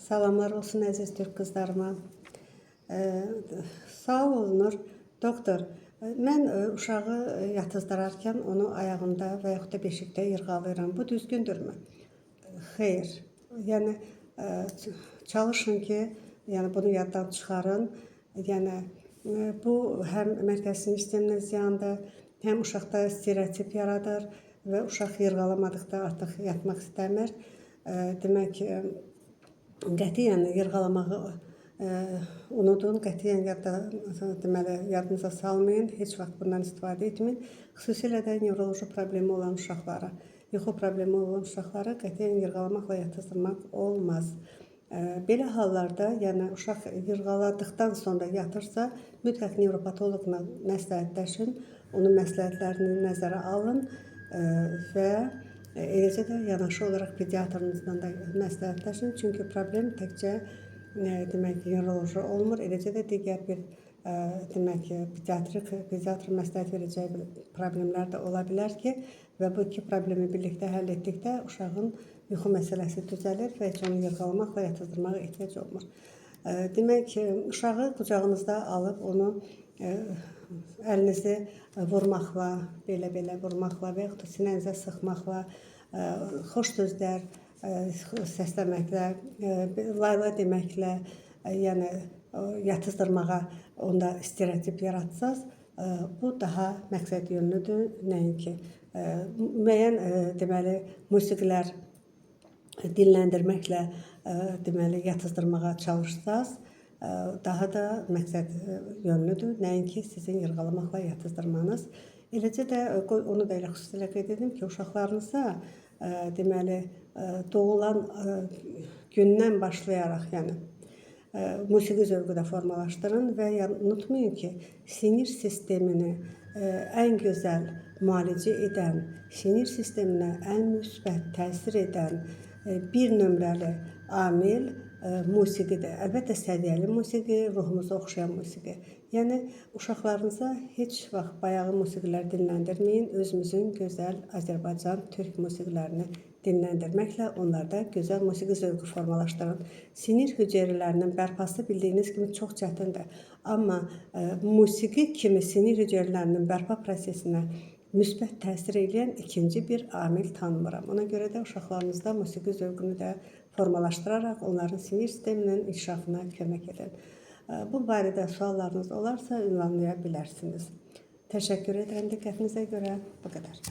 Salamlar olsun əziz Türk qızlarıma. Sağ olunur. Doktor, mən uşağı yatızdırarkən onu ayağında və yaxud da beşikdə yırğalayıram. Bu düzgündürmü? Xeyr. Yəni çalışın ki, bunu yaddan çıxarın. Bu həm mərkəzi sinir sisteminə ziyandır, həm uşaqda stereotip yaradır və uşaq yırğalamadıqda artıq yatmaq istəmir. Demək, qətiyyən yırğalamağı unudun, qətiyyən yadınıza salmayın, heç vaxt bundan istifadə etməyin. Xüsusilə də nevroloji problemi olan uşaqlara, yuxu problemi olan uşaqlara qətiyyən yırğalamaqla yatızdırmaq olmaz. Belə hallarda, uşaq yırğaladıqdan sonra yatırsa, mütləq nevropatoloqla məsləhətləşin, onun məsləhətlərini nəzərə alın və eləcə də yanaşı olaraq pediatrınızla da məsləhətləşin. Çünki problem təkcə nevroloji olmur, eləcə də digər bir pediatr məsləhət verəcəyi problemlər də ola bilər ki, və bu iki problemi birlikdə həll etdikdə uşağın yuxu məsələsi düzəlir və heç onu yırğalamaqla yatızdırmağa ehtiyac olmur. Demək, uşağı qucağınızda alıb onu əlinizi vurmaqla, belə vurmaqla və yaxud da sinənizə sıxmaqla, xoş sözlər səsləməklə, layla deməklə, yatızdırmağa onda stereotip yaratsaz, bu daha məqsədyönlüdür, nəinki. Müəyyən musiqilər dinləndirməklə yatızdırmağa çalışsaz, daha da məqsədyönlüdür, nəinki sizin yırğalamaqla yatızdırmanız. Eləcə də onu da elə xüsusilə qeyd edim ki, uşaqlarınıza doğulan gündən başlayaraq musiqi zövqü də formalaşdırın və unutmayın ki, sinir sistemini ən gözəl müalicə edən, sinir sisteminə ən müsbət təsir edən bir nömrəli amil musiqidir. Əlbəttə, səviyyəli musiqi, ruhumuza oxşayan musiqi. Yəni, uşaqlarınıza heç vaxt bayağı musiqilər dinləndirməyin, özümüzün gözəl Azərbaycan, Türk musiqilərini dinləndirməklə onlarda gözəl musiqi zövqü formalaşdırın. Sinir hüceyrələrinin bərpası bildiyiniz kimi çox çətindir. Amma musiqi kimi sinir hüceyrələrinin bərpa prosesinə müsbət təsir edən ikinci bir amil tanımıram. Ona görə də uşaqlarınızda musiqi zövqünü də formalaşdıraraq onların sinir sisteminin inkişafına kömək edin. Bu barədə suallarınız olarsa ünvanlaya bilərsiniz. Təşəkkür edirəm diqqətinizə görə. Bu qədər.